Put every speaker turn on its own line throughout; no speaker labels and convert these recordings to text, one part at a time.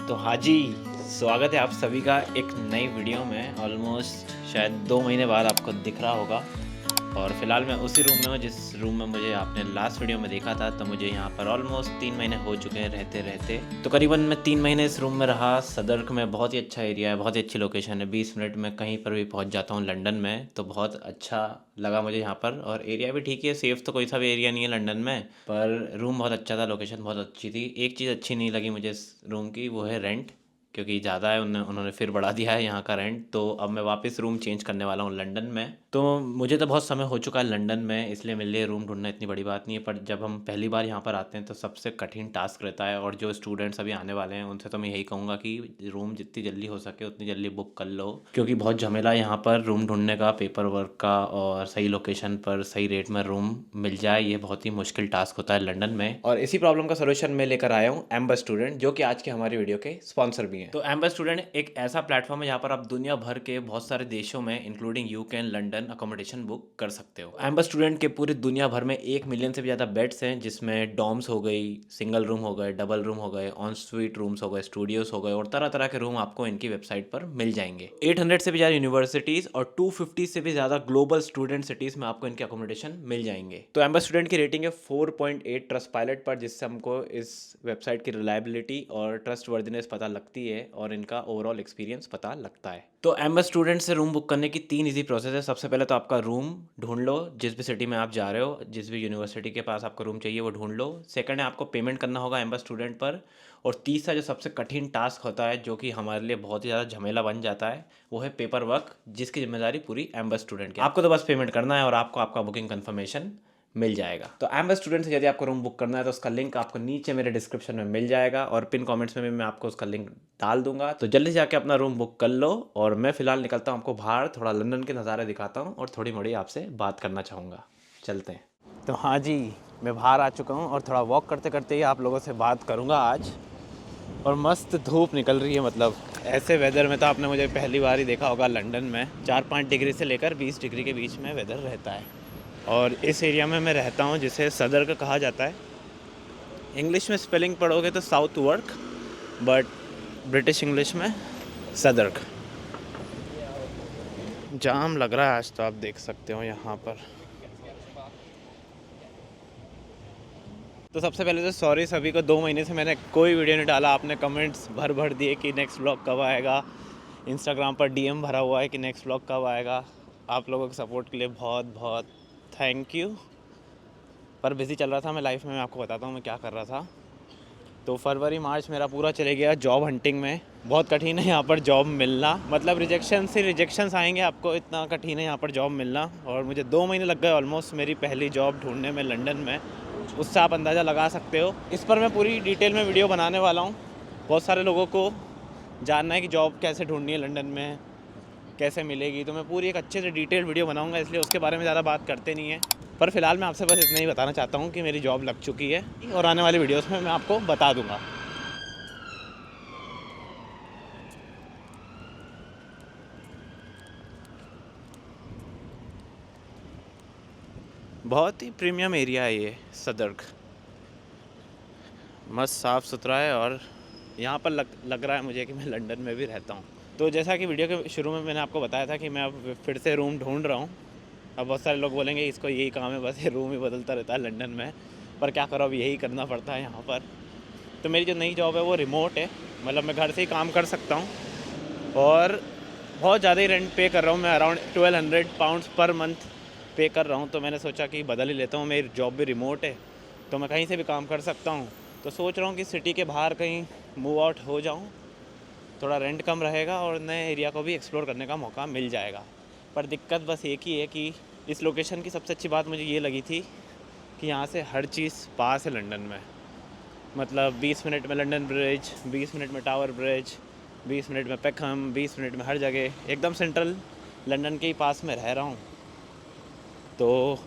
तो हाँ जी, स्वागत है आप सभी का एक नई वीडियो में। ऑलमोस्ट शायद 2 महीने बाद आपको दिख रहा होगा और फ़िलहाल मैं उसी रूम में हूँ जिस रूम में मुझे आपने लास्ट वीडियो में देखा था। तो मुझे यहाँ पर ऑलमोस्ट 3 महीने हो चुके हैं रहते। तो करीबन मैं 3 महीने इस रूम में रहा। सदर्क में बहुत ही अच्छा एरिया है, बहुत ही अच्छी लोकेशन है। 20 मिनट में कहीं पर भी पहुँच जाता हूँ लंदन में, तो बहुत अच्छा लगा मुझे यहाँ पर। और एरिया भी ठीक है, सेफ़ तो कोई सा भी एरिया नहीं है लंदन में, पर रूम बहुत अच्छा था, लोकेशन बहुत अच्छी थी। एक चीज़ अच्छी नहीं लगी मुझे इस रूम की, वो है रेंट, क्योंकि ज़्यादा है। उन्होंने फिर बढ़ा दिया है यहाँ का रेंट। तो अब मैं वापस रूम चेंज करने वाला हूँ लंदन में। तो मुझे तो बहुत समय हो चुका है लंदन में, इसलिए मेरे लिए रूम ढूंढना इतनी बड़ी बात नहीं है। पर जब हम पहली बार यहाँ पर आते हैं तो सबसे कठिन टास्क रहता है। और जो स्टूडेंट्स अभी आने वाले हैं उनसे तो मैं यही कहूँगा कि रूम जितनी जल्दी हो सके उतनी जल्दी बुक कर लो, क्योंकि बहुत झमेला है यहाँ पर रूम ढूंढने का, पेपर वर्क का, और सही लोकेशन पर सही रेट में रूम मिल जाए ये बहुत ही मुश्किल टास्क होता है लंदन में। और इसी प्रॉब्लम का सोल्यूशन मैं लेकर आया हूँ एम्बर स्टूडेंट, जो कि आज की हमारी वीडियो के स्पॉन्सर भी हैं। तो एम्बर स्टूडेंट एक ऐसा प्लेटफॉर्म है जहाँ पर आप दुनिया भर के बहुत सारे देशों में including UK and London accommodation book कर सकते हो। एम्बर स्टूडेंट के पूरी दुनिया भर में 1 मिलियन से भी ज़्यादा बेड्स हैं, जिसमें डॉम्स हो गई, सिंगल रूम हो गए, डबल रूम हो गए, ऑन स्वीट रूम्स हो गए, स्टूडियोज हो गए, और तरह तरह के रूम आपको इनकी वेबसाइट पर मिल जाएंगे। 800 से भी ज़्यादा यूनिवर्सिटीज़ और 250 से भी ज़्यादा ग्लोबल स्टूडेंट सिटीज़ में आपको इनके अकोमोडेशन मिल जाएंगे। तो एम्बर स्टूडेंट की रेटिंग है 4.8 ट्रस्ट पायलट पर, जिससे हमको इस वेबसाइट की रिलायबिलिटी और ट्रस्ट वर्दिनेस पता लगती है और इनका ओवरऑल एक्सपीरियंस पता लगता है। तो एम्बर स्टूडेंट से रूम बुक करने की 3 इजी प्रोसेस है। सबसे पहले तो आपका रूम ढूंढ लो, जिस भी सिटी में आप जा रहे हो, जिस भी यूनिवर्सिटी के पास आपको रूम चाहिए वो ढूंढ लो। सेकंड है, आपको पेमेंट करना होगा एम्बर स्टूडेंट पर। और तीसरा जो सबसे कठिन टास्क होता है, जो कि हमारे लिए बहुत ही ज़्यादा झमेला बन जाता है, वो है पेपर वर्क, जिसकी जिम्मेदारी पूरी एम्बर स्टूडेंट की। आपको तो बस पेमेंट करना है और आपको आपका बुकिंग कन्फर्मेशन मिल जाएगा। तो एम्बर स्टूडेंट से यदि आपको रूम बुक करना है तो उसका लिंक आपको नीचे मेरे डिस्क्रिप्शन में मिल जाएगा, और पिन कमेंट्स में भी मैं आपको उसका लिंक डाल दूंगा। तो जल्दी से जाके अपना रूम बुक कर लो। और मैं फिलहाल निकलता हूँ आपको बाहर, थोड़ा लंदन के नज़ारे दिखाता हूँ और थोड़ी मोड़ी आपसे बात करना चाहूँगा। चलते हैं। तो हाँ जी, मैं बाहर आ चुका हूँ और थोड़ा वॉक करते करते ही आप लोगों से बात करूँगा आज। और मस्त धूप निकल रही है, मतलब ऐसे वेदर में तो आपने मुझे पहली बार ही देखा होगा लंदन में। 4-5 डिग्री से लेकर 20 डिग्री के बीच में वेदर रहता है। और इस एरिया में मैं रहता हूँ जिसे सदर्क कहा जाता है। इंग्लिश में स्पेलिंग पढ़ोगे तो south work, but British English में सदर्क। जाम लग रहा है आज तो, आप देख सकते हो यहाँ पर। तो सबसे पहले तो सॉरी सभी को, 2 महीने से मैंने कोई वीडियो नहीं डाला। आपने कमेंट्स भर दिए कि नेक्स्ट व्लॉग कब आएगा, इंस्टाग्राम पर डीएम भरा हुआ है कि नेक्स्ट व्लॉग कब आएगा। आप लोगों के सपोर्ट के लिए बहुत बहुत थैंक यू। पर बिज़ी चल रहा था मैं लाइफ में, मैं आपको बताता हूँ मैं क्या कर रहा था। तो फरवरी मार्च मेरा पूरा चले गया जॉब हंटिंग में। बहुत कठिन है यहाँ पर जॉब मिलना, मतलब रिजेक्शन से रिजेक्शंस आएंगे आपको, इतना कठिन है यहाँ पर जॉब मिलना। और मुझे 2 महीने लग गए ऑलमोस्ट मेरी पहली जॉब ढूंढने में लंदन में। उससे आप अंदाज़ा लगा सकते हो। इस पर मैं पूरी डिटेल में वीडियो बनाने वाला हूँ। बहुत सारे लोगों को जानना है कि जॉब कैसे ढूंढनी है लंदन में, कैसे मिलेगी, तो मैं पूरी एक अच्छे से डिटेल वीडियो बनाऊंगा, इसलिए उसके बारे में ज़्यादा बात करते नहीं है। पर फिलहाल मैं आपसे बस इतना ही बताना चाहता हूँ कि मेरी जॉब लग चुकी है और आने वाली वीडियोस में मैं आपको बता दूंगा। बहुत ही प्रीमियम एरिया है ये सदर्क, मस्त साफ़ सुथरा है। और यहाँ पर लग रहा है मुझे कि मैं लंदन में भी रहता हूँ। तो जैसा कि वीडियो के शुरू में मैंने आपको बताया था कि मैं अब फिर से रूम ढूंढ रहा हूँ। अब बहुत सारे लोग बोलेंगे इसको यही काम है, बस ये रूम ही बदलता रहता है लंदन में। पर क्या करो, अब यही करना पड़ता है यहाँ पर। तो मेरी जो नई जॉब है वो रिमोट है, मतलब मैं घर से ही काम कर सकता हूँ। और बहुत ज़्यादा ही रेंट पे कर रहा हूँ मैं, अराउंड 1200 पाउंड्स पर मंथ पे कर रहा हूँ। तो मैंने सोचा कि बदल ही लेता हूँ, मेरी जॉब भी रिमोट है तो मैं कहीं से भी काम कर सकता हूँ। तो सोच रहा हूँ कि सिटी के बाहर कहीं मूव आउट हो जाऊँ, थोड़ा रेंट कम रहेगा और नए एरिया को भी एक्सप्लोर करने का मौका मिल जाएगा। पर दिक्कत बस एक ही है कि इस लोकेशन की सबसे अच्छी बात मुझे ये लगी थी कि यहाँ से हर चीज़ पास है लंदन में। मतलब 20 मिनट में लंदन ब्रिज, 20 मिनट में टावर ब्रिज, 20 मिनट में पेखम, 20 मिनट में हर जगह, एकदम सेंट्रल लंदन के ही पास में रह रहा हूँ। तो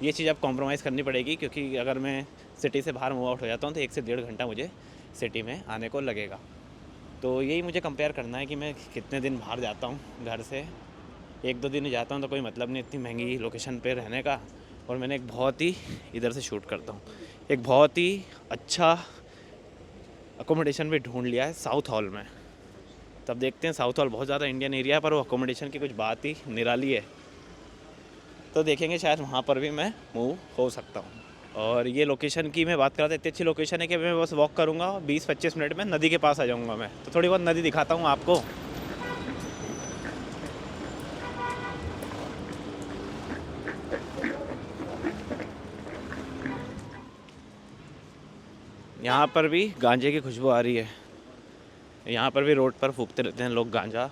ये चीज़ अब कॉम्प्रोमाइज़ करनी पड़ेगी, क्योंकि अगर मैं सिटी से बाहर मूव आउट हो जाता हूँ तो 1 से 1.5 घंटा मुझे सिटी में आने को लगेगा। तो यही मुझे कंपेयर करना है कि मैं कितने दिन बाहर जाता हूँ घर से। 1-2 दिन ही जाता हूँ तो कोई मतलब नहीं इतनी महंगी लोकेशन पे रहने का। और मैंने इधर से शूट करता हूँ, एक बहुत ही अच्छा अकोमोडेशन भी ढूंढ लिया है साउथ हॉल में। तब देखते हैं, साउथ हॉल बहुत ज़्यादा इंडियन एरिया है पर वो अकोमोडेशन की कुछ बात ही निराली है, तो देखेंगे शायद वहाँ पर भी मैं मूव हो सकता हूँ। और ये लोकेशन की मैं बात कर रहा था, इतनी अच्छी लोकेशन है कि मैं बस वॉक करूँगा 20-25 मिनट में नदी के पास आ जाऊँगा मैं। तो थोड़ी बहुत नदी दिखाता हूँ आपको। यहाँ पर भी गांजे की खुशबू आ रही है, यहाँ पर भी रोड पर फूकते रहते हैं लोग गांजा।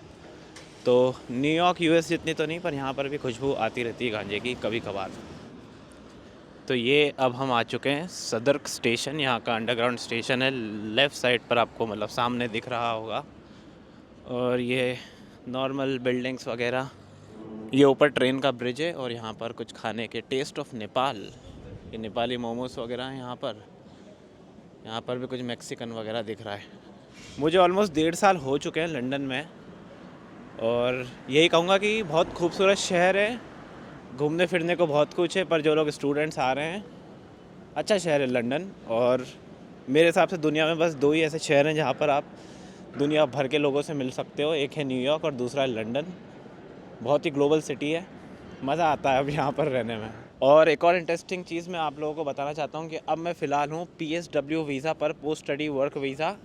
तो न्यूयॉर्क यूएस जितनी तो नहीं, पर यहाँ पर भी खुशबू आती रहती है गांजे की कभी कभार। तो ये अब हम आ चुके हैं सदर्क स्टेशन, यहाँ का अंडरग्राउंड स्टेशन है। लेफ़्ट साइड पर आपको मतलब सामने दिख रहा होगा। और ये नॉर्मल बिल्डिंग्स वगैरह, ये ऊपर ट्रेन का ब्रिज है। और यहाँ पर कुछ खाने के, टेस्ट ऑफ नेपाल, ये नेपाली मोमोस वगैरह हैं यहाँ पर। यहाँ पर भी कुछ मैक्सिकन वगैरह दिख रहा है। मुझे ऑलमोस्ट 1.5 साल हो चुके हैं लंदन में, और यही कहूँगा कि बहुत खूबसूरत शहर है, घूमने फिरने को बहुत कुछ है। पर जो लोग स्टूडेंट्स आ रहे हैं, अच्छा शहर है लंदन। और मेरे हिसाब से दुनिया में बस 2 ही ऐसे शहर हैं जहाँ पर आप दुनिया भर के लोगों से मिल सकते हो। एक है न्यूयॉर्क और दूसरा है लंदन। बहुत ही ग्लोबल सिटी है, मज़ा आता है अब यहाँ पर रहने में। और एक और इंटरेस्टिंग चीज़ मैं आप लोगों को बताना चाहता हूँ कि अब मैं फ़िलहाल हूँ PSW वीज़ा पर, पोस्ट स्टडी वर्क वीज़ा,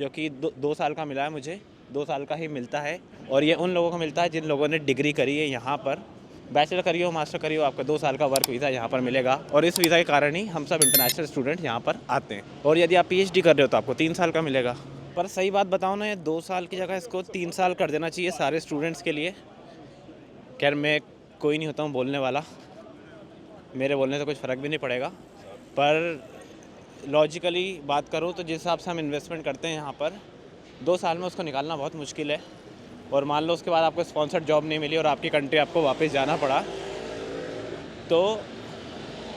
जो कि 2 साल का मिला है मुझे। 2 साल का ही मिलता है। और ये उन लोगों को मिलता है जिन लोगों ने डिग्री करी है यहाँ पर, बैचलर करी हो, मास्टर करी हो, आपका 2 साल का वर्क वीज़ा यहाँ पर मिलेगा। और इस वीज़ा के कारण ही हम सब इंटरनेशनल स्टूडेंट यहाँ पर आते हैं। और यदि आप PhD कर रहे हो तो आपको 3 साल का मिलेगा। पर सही बात बताऊँ ना, ये 2 साल की जगह इसको 3 साल कर देना चाहिए सारे स्टूडेंट्स के लिए। खैर मैं कोई नहीं होता हूँ बोलने वाला, मेरे बोलने से कुछ फ़र्क भी नहीं पड़ेगा। पर लॉजिकली बात करूँ तो जिस हिसाब से हम इन्वेस्टमेंट करते हैं यहाँ पर, 2 साल में उसको निकालना बहुत मुश्किल है। और मान लो उसके बाद आपको स्पॉन्सर्ड जॉब नहीं मिली और आपकी कंट्री आपको वापस जाना पड़ा, तो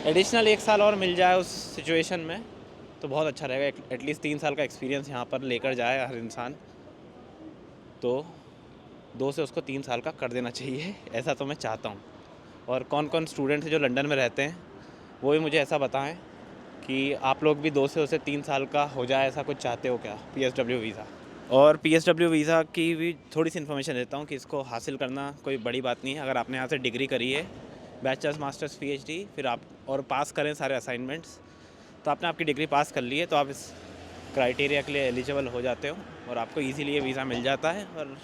एडिशनल 1 साल और मिल जाए उस सिचुएशन में तो बहुत अच्छा रहेगा। एटलीस्ट 3 साल का एक्सपीरियंस यहाँ पर लेकर जाए हर इंसान, तो 2 से उसको 3 साल का कर देना चाहिए, ऐसा तो मैं चाहता हूँ। और कौन कौन स्टूडेंट है जो लंदन में रहते हैं, वो भी मुझे ऐसा बताएं कि आप लोग भी 2 से उसे 3 साल का हो जाए, ऐसा कुछ चाहते हो क्या PSW वीज़ा। और PSW वीज़ा की भी थोड़ी सी इन्फॉर्मेशन देता हूँ कि इसको हासिल करना कोई बड़ी बात नहीं है। अगर आपने यहाँ से डिग्री करी है, बैचलर्स, मास्टर्स, PhD, फिर आप और पास करें सारे असाइनमेंट्स, तो आपने आपकी डिग्री पास कर ली है, तो आप इस क्राइटेरिया के लिए एलिजिबल हो जाते हो और आपको ईज़िली ये वीज़ा मिल जाता है। और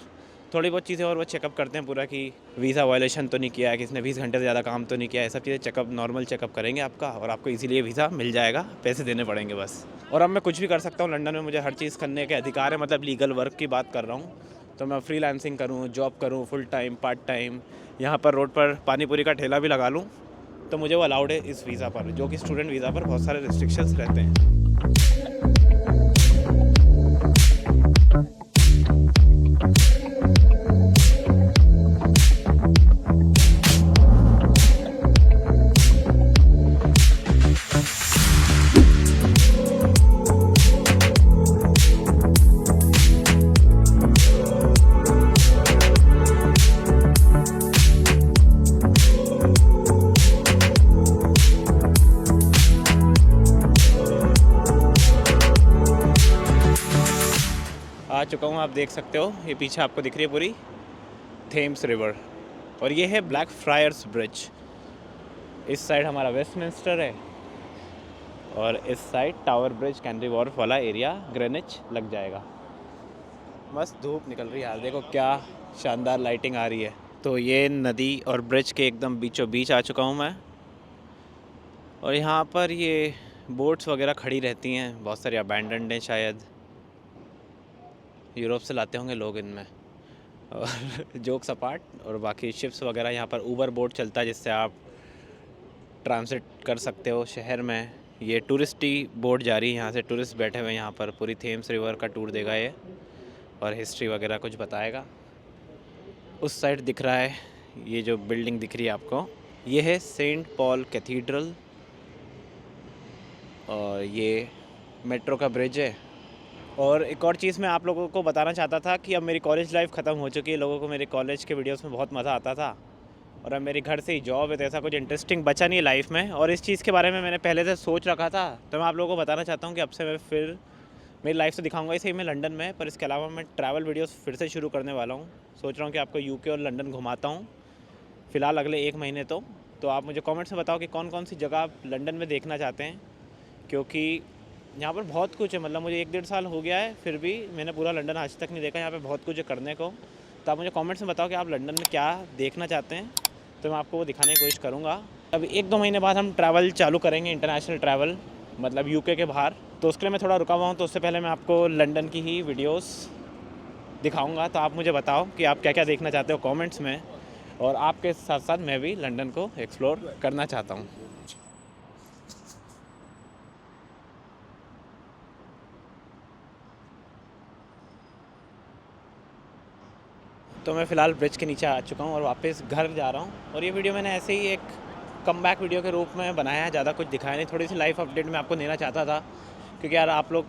थोड़ी बहुत चीज़ें और वो चेकअप करते हैं पूरा, कि वीज़ा वायलेशन तो नहीं किया है, किसी ने 20 घंटे से ज़्यादा काम तो नहीं किया है, सब चीज़ें चेकअप, नॉर्मल चेकअप करेंगे आपका, और आपको इसीलिए वीज़ा मिल जाएगा। पैसे देने पड़ेंगे बस। और अब मैं कुछ भी कर सकता हूँ लंदन में, मुझे हर चीज़ करने के अधिकार है। मतलब लीगल वर्क की बात कर रहा हूँ, तो मैं फ्रीलांसिंग करूँ, जॉब करूँ, फुल टाइम, पार्ट टाइम, यहाँ पर रोड पर पानी पूरी का ठेला भी लगा लूँ, तो मुझे वो अलाउड है इस वीज़ा पर, जो कि स्टूडेंट वीज़ा पर बहुत सारे रिस्ट्रिक्शंस रहते हैं। आ चुका हूँ, आप देख सकते हो, ये पीछे आपको दिख रही है पूरी थेम्स रिवर। और ये है ब्लैक फ्रायर्स ब्रिज। इस साइड हमारा वेस्टमिंस्टर है और इस side tower bridge, canary Wharf वाला एरिया, ग्रेनिच लग जाएगा। मस्त धूप निकल रही है यार, देखो क्या शानदार लाइटिंग आ रही है। तो ये नदी और ब्रिज के एकदम बीचों बीच आ चुका हूँ मैं। और यहाँ पर ये बोट्स वगैरह खड़ी रहती हैं, बहुत सारी अबैंडन्ड हैं, शायद यूरोप से लाते होंगे लोग इनमें। और जोक्स अपार्ट, और बाकी शिप्स वगैरह, यहाँ पर ऊबर बोट चलता है जिससे आप ट्रांसिट कर सकते हो शहर में। ये टूरिस्टी बोट जा रही है, यहाँ से टूरिस्ट बैठे हुए हैं, यहाँ पर पूरी थेम्स रिवर का टूर देगा ये, और हिस्ट्री वगैरह कुछ बताएगा। उस साइड दिख रहा है, ये जो बिल्डिंग दिख रही है आपको, ये है सेंट पॉल कैथीड्रल, और ये मेट्रो का ब्रिज है। और एक और चीज़ मैं आप लोगों को बताना चाहता था कि अब मेरी कॉलेज लाइफ ख़त्म हो चुकी है। लोगों को मेरे कॉलेज के वीडियोस में बहुत मज़ा आता था, और अब मेरी घर से ही जॉब है, तो ऐसा कुछ इंटरेस्टिंग बचा नहीं है लाइफ में। और इस चीज़ के बारे में मैंने पहले से सोच रखा था, तो मैं आप लोगों को बताना चाहता हूँ कि अब से मैं फिर मेरी लाइफ से दिखाऊंगा इसे मैं लंदन में, पर इसके अलावा मैं ट्रैवल वीडियोस फिर से शुरू करने वाला हूँ। सोच रहा हूँ कि आपको यूके और लंदन घुमाता हूँ फ़िलहाल अगले 1 महीने। तो आप मुझे कमेंट्स में बताओ कि कौन कौन सी जगह आप लंदन में देखना चाहते हैं, क्योंकि यहाँ पर बहुत कुछ है। मतलब मुझे 1-1.5 साल हो गया है, फिर भी मैंने पूरा लंदन आज तक नहीं देखा। यहाँ पे बहुत कुछ है करने को। तो आप मुझे कमेंट्स में बताओ कि आप लंदन में क्या देखना चाहते हैं, तो मैं आपको वो दिखाने की कोशिश करूँगा। अब 1-2 महीने बाद हम ट्रैवल चालू करेंगे, इंटरनेशनल ट्रैवल, मतलब यूके के बाहर। तो उसके लिए मैं थोड़ा रुका हुआ हूँ, तो उससे पहले मैं आपको लंदन की ही वीडियोस दिखाऊंगा। तो आप मुझे बताओ कि आप क्या क्या देखना चाहते हो कमेंट्स में, और आपके साथ साथ मैं भी लंदन को एक्सप्लोर करना चाहता हूँ। तो मैं फ़िलहाल ब्रिज के नीचे आ चुका हूँ और वापस घर जा रहा हूँ। और ये वीडियो मैंने ऐसे ही एक कमबैक वीडियो के रूप में बनाया है, ज़्यादा कुछ दिखाया नहीं। थोड़ी सी लाइफ अपडेट मैं आपको देना चाहता था, क्योंकि यार आप लोग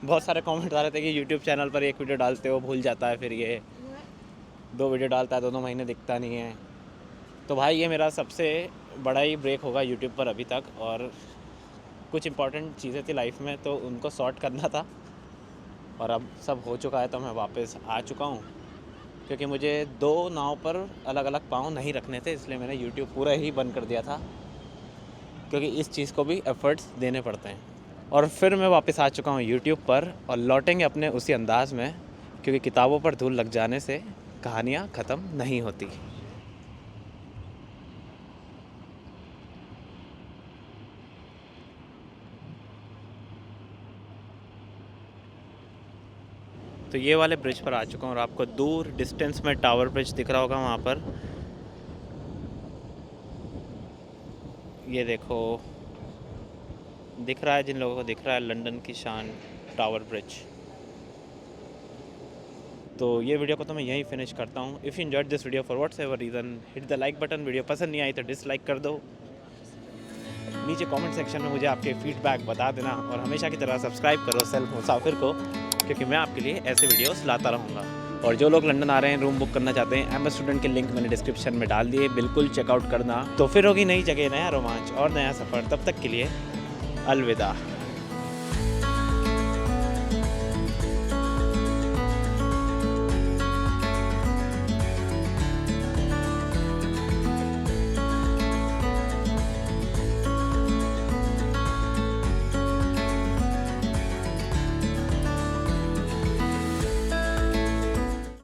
बहुत सारे कमेंट आ रहे थे कि यूट्यूब चैनल पर एक वीडियो डालते हो भूल जाता है, फिर ये 2 वीडियो डालता है 2-2 महीने दिखता नहीं है। तो भाई ये मेरा सबसे बड़ा ही ब्रेक होगा यूट्यूब पर अभी तक, और कुछ इंपॉर्टेंट चीज़ें थी लाइफ में तो उनको सॉर्ट करना था, और अब सब हो चुका है। तो मैं वापस आ चुका हूँ, क्योंकि मुझे 2 नाव पर अलग अलग पाँव नहीं रखने थे, इसलिए मैंने यूट्यूब पूरा ही बंद कर दिया था, क्योंकि इस चीज़ को भी एफर्ट्स देने पड़ते हैं। और फिर मैं वापस आ चुका हूँ यूट्यूब पर, और लौटेंगे अपने उसी अंदाज़ में, क्योंकि किताबों पर धूल लग जाने से कहानियाँ ख़त्म नहीं होती। तो ये वाले ब्रिज पर आ चुका हूँ, और आपको दूर डिस्टेंस में टावर ब्रिज दिख रहा होगा वहाँ पर। ये देखो, दिख रहा है जिन लोगों को दिख रहा है, लंदन की शान टावर ब्रिज। तो ये वीडियो को तो मैं यहीं फिनिश करता हूँ। If you enjoyed this video for whatever reason, hit the like button. Video पसंद नहीं आई तो डिसलाइक कर दो। नीचे कमेंट सेक्शन में मुझे आपके फीडबैक बता देना, और हमेशा की तरह सब्सक्राइब करो सेल्फ मुसाफिर को, क्योंकि मैं आपके लिए ऐसे वीडियोस लाता रहूँगा। और जो लोग लंदन आ रहे हैं, रूम बुक करना चाहते हैं, MS स्टूडेंट के लिंक मैंने डिस्क्रिप्शन में डाल दिए, बिल्कुल चेकआउट करना। तो फिर होगी नई जगह, नया रोमांच और नया सफ़र। तब तक के लिए अलविदा।